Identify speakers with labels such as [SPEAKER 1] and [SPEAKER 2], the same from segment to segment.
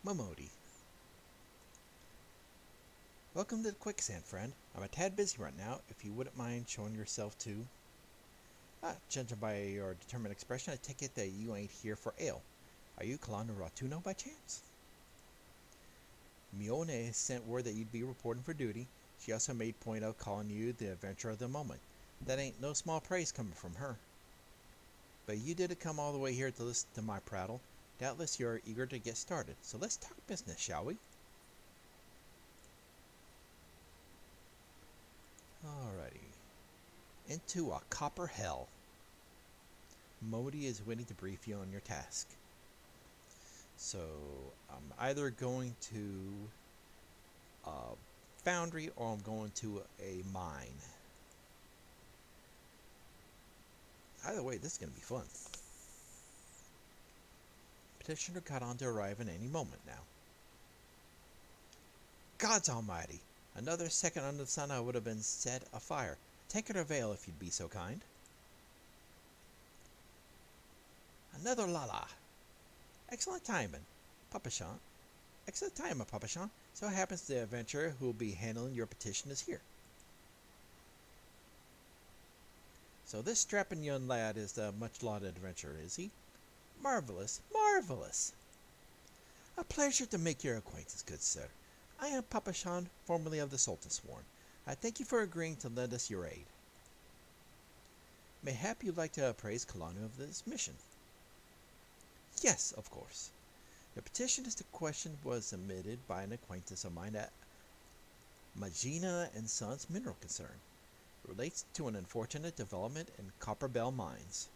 [SPEAKER 1] Momodi. Welcome to the Quicksand, friend. I'm a tad busy right now. If you wouldn't mind showing yourself to... judging by your determined expression, I take it that you ain't here for ale. Are you Kalana Ratuno by chance? Mione sent word that you'd be reporting for duty. She also made point of calling you the adventurer of the moment. That ain't no small praise coming from her. But you did come all the way here to listen to my prattle. Doubtless you're eager to get started, so let's talk business, shall we? Alrighty. Into a copper hell. Modi is waiting to brief you on your task. So, I'm either going to a foundry or I'm going to a mine. Either way, this is going to be fun. Petitioner got on to arrive in any moment now. Gods almighty! Another second under the sun I would have been set afire. Tankard of ale if you'd be so kind. Another Lala. Excellent timing, Papachan. Excellent timing, Papachan. So happens the adventurer who will be handling your petition is here. So this strapping young lad is the much-lauded adventurer, is he? Marvelous, marvelous. A pleasure to make your acquaintance, good sir. I am Papachan, formerly of the Sultan Sworn. I thank you for agreeing to lend us your aid. Mayhap you'd like to appraise Kalanu of this mission. Yes, of course. The petition as to question was submitted by an acquaintance of mine at Magina & Sons Mineral Concern. It relates to an unfortunate development in Copperbell mines.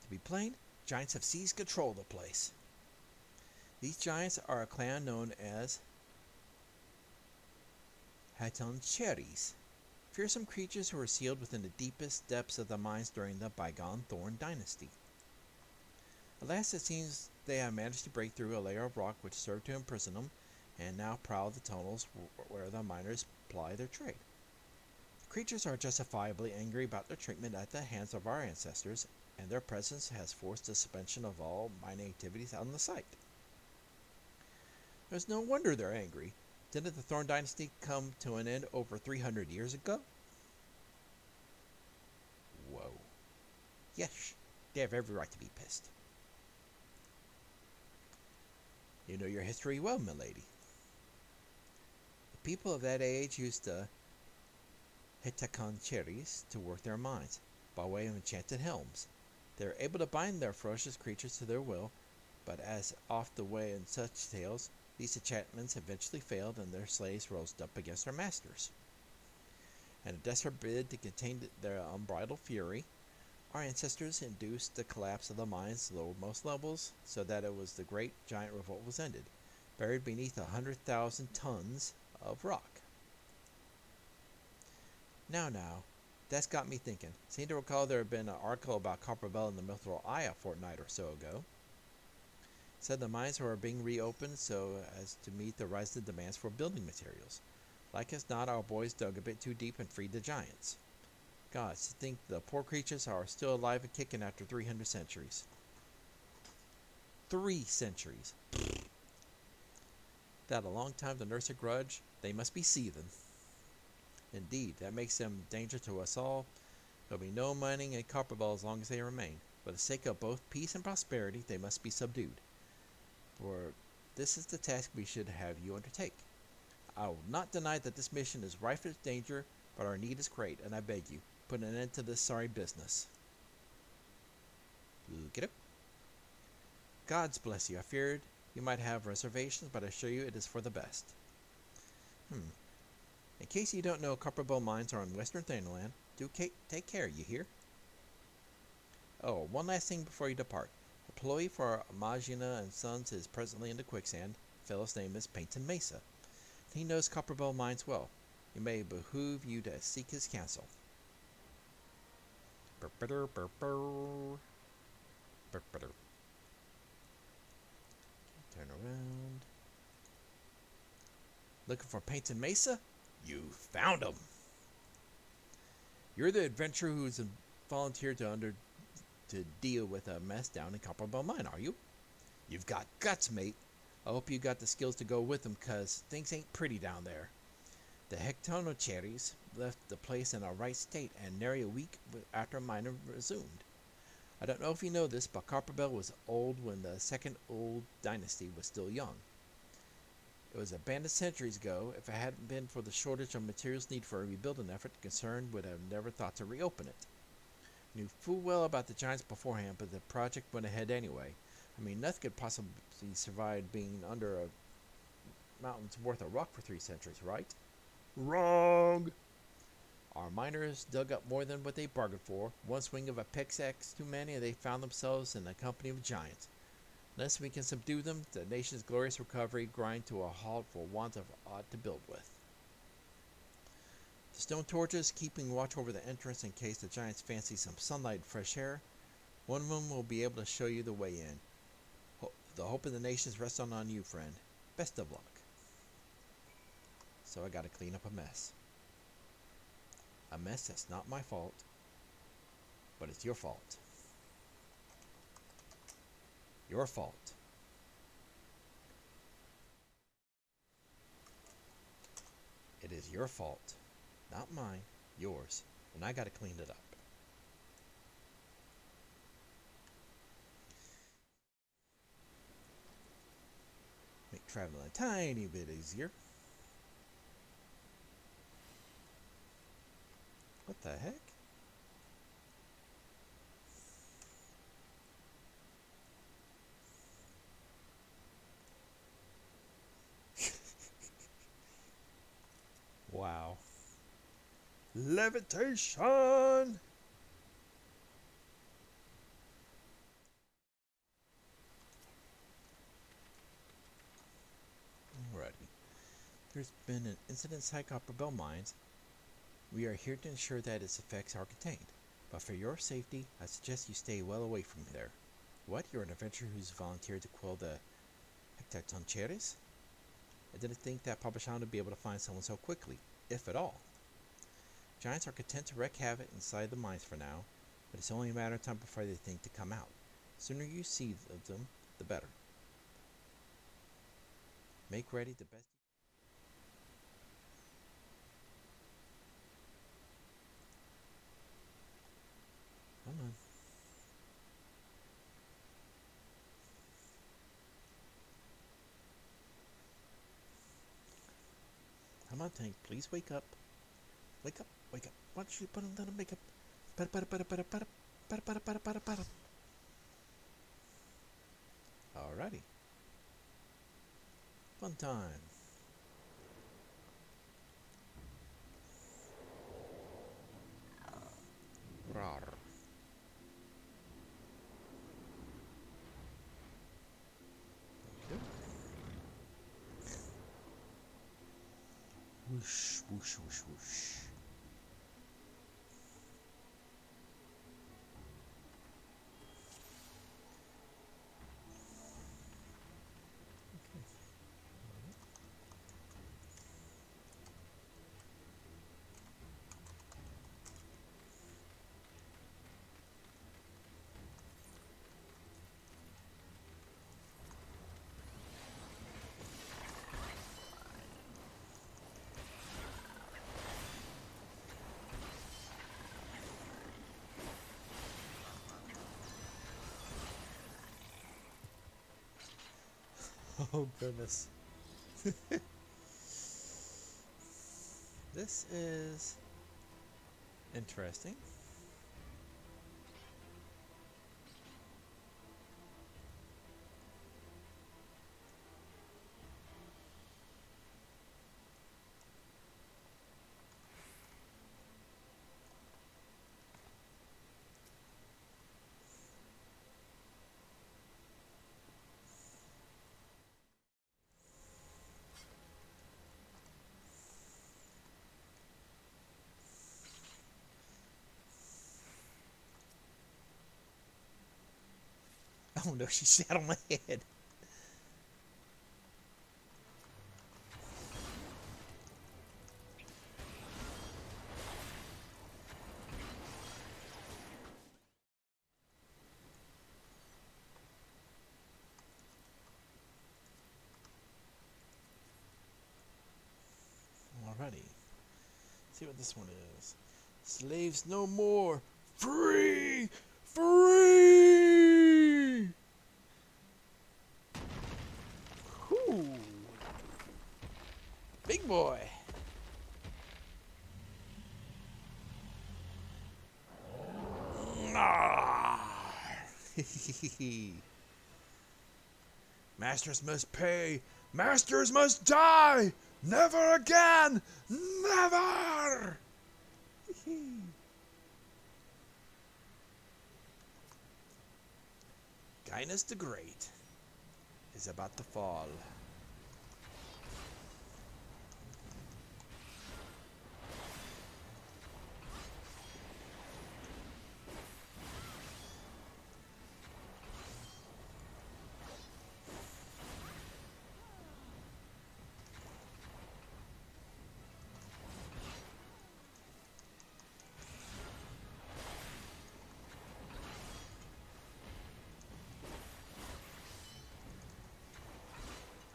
[SPEAKER 1] To be plain, giants have seized control of the place. These giants are a clan known as Hatoncheris, fearsome creatures who were sealed within the deepest depths of the mines during the bygone Thorn Dynasty. Alas, it seems they have managed to break through a layer of rock which served to imprison them, and now prowl the tunnels where the miners ply their trade. The creatures are justifiably angry about their treatment at the hands of our ancestors, and their presence has forced the suspension of all mining activities on the site. There's no wonder they're angry. Didn't the Thorn Dynasty come to an end over 300 years ago? Whoa. Yes, they have every right to be pissed. You know your history well, milady. The people of that age used the Hetaconcheries to work their mines, by way of enchanted helms. They were able to bind their ferocious creatures to their will, but as oft the way in such tales, these enchantments eventually failed and their slaves rose up against their masters. In a desperate bid to contain their unbridled fury, our ancestors induced the collapse of the mines' lowermost levels, so that it was the great giant revolt was ended, buried beneath 100,000 tons of rock. Now, that's got me thinking. Seem to recall there had been an article about Copperbell in the Mithril Eye a fortnight or so ago. Said the mines were being reopened so as to meet the rising demands for building materials. Like as not, our boys dug a bit too deep and freed the giants. Gods, to think the poor creatures are still alive and kicking after 300 centuries. 3 centuries. That a long time to nurse a grudge, they must be seething. Indeed, that makes them a danger to us all. There'll be no mining in Copperbell as long as they remain. For the sake of both peace and prosperity, they must be subdued. For this is the task we should have you undertake. I will not deny that this mission is rife with danger, but our need is great, and I beg you, put an end to this sorry business. Get up. Gods bless you. I feared you might have reservations, but I assure you it is for the best. In case you don't know, Copperbell mines are on western Thanaland. Do take care, you hear? Oh, one last thing before you depart. Employee for Magina & Sons is presently in the quicksand. The fellow's name is Peyton Mesa. He knows Copperbell mines well. It may behoove you to seek his counsel. Turn around. Looking for Peyton Mesa? You found him. You're the adventurer who's volunteered to deal with a mess down in Copperbell mine, are you? You've got guts, mate. I hope you got the skills to go with them, 'cause things ain't pretty down there. The Hectonocherries left the place in a right state and nary a week after mining resumed. I don't know if you know this, but Copperbell was old when the second old dynasty was still young. It was abandoned centuries ago. If it hadn't been for the shortage of materials needed for a rebuilding effort, the concern would have never thought to reopen it. Knew full well about the giants beforehand, but the project went ahead anyway. I mean, nothing could possibly survive being under a mountain's worth of rock for 3 centuries, right? Wrong! Our miners dug up more than what they bargained for. One swing of a pickaxe too many, and they found themselves in the company of giants. Unless we can subdue them, the nation's glorious recovery grind to a halt for want of aught to build with. The stone torches keeping watch over the entrance in case the giants fancy some sunlight and fresh air. One of them will be able to show you the way in. The hope of the nations rests on you, friend. Best of luck. So I gotta clean up a mess. A mess that's not my fault, but it's your fault. Your fault. It is your fault. Not mine, yours. And I gotta clean it up. Make traveling a tiny bit easier. What the heck? Wow. Levitation! Alrighty. There's been an incident inside Copperbell mines. We are here to ensure that its effects are contained. But for your safety, I suggest you stay well away from there. What? You're an adventurer who's volunteered to quell the Hectonocherries? I didn't think that Papashan would be able to find someone so quickly, if at all. Giants are content to wreak havoc inside the mines for now, but it's only a matter of time before they think to come out. The sooner you see of them, the better. Make ready the best. Come on. Come on, Tank. Please wake up. Wake up. Wake up. Why don't you put on little makeup? Alrighty. Fun time. Rawr. Whoosh, whoosh, whoosh, whoosh. Oh goodness. This is interesting. Oh no, she sat on my head. See what this one is. Slaves no more. Free! Free! Whew. Big boy. Masters must pay. Masters must die. Never again. Never. Gaius the Great is about to fall.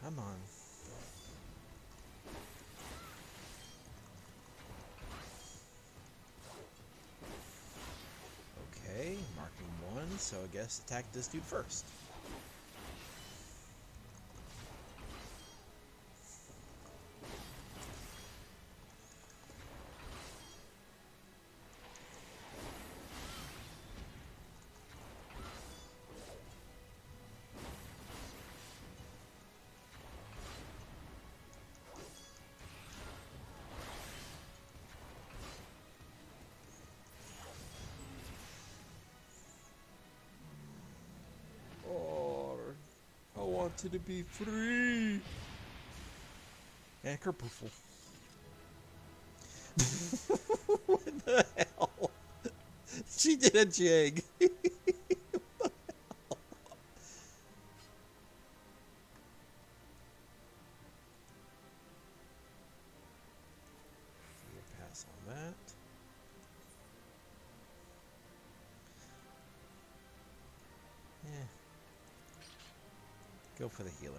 [SPEAKER 1] Come on. Okay, marking one, so I guess attack this dude first. I wanted to be free. And kerpoofle. What the hell? She did a jig. Pass on that. Yeah. Go for the healer.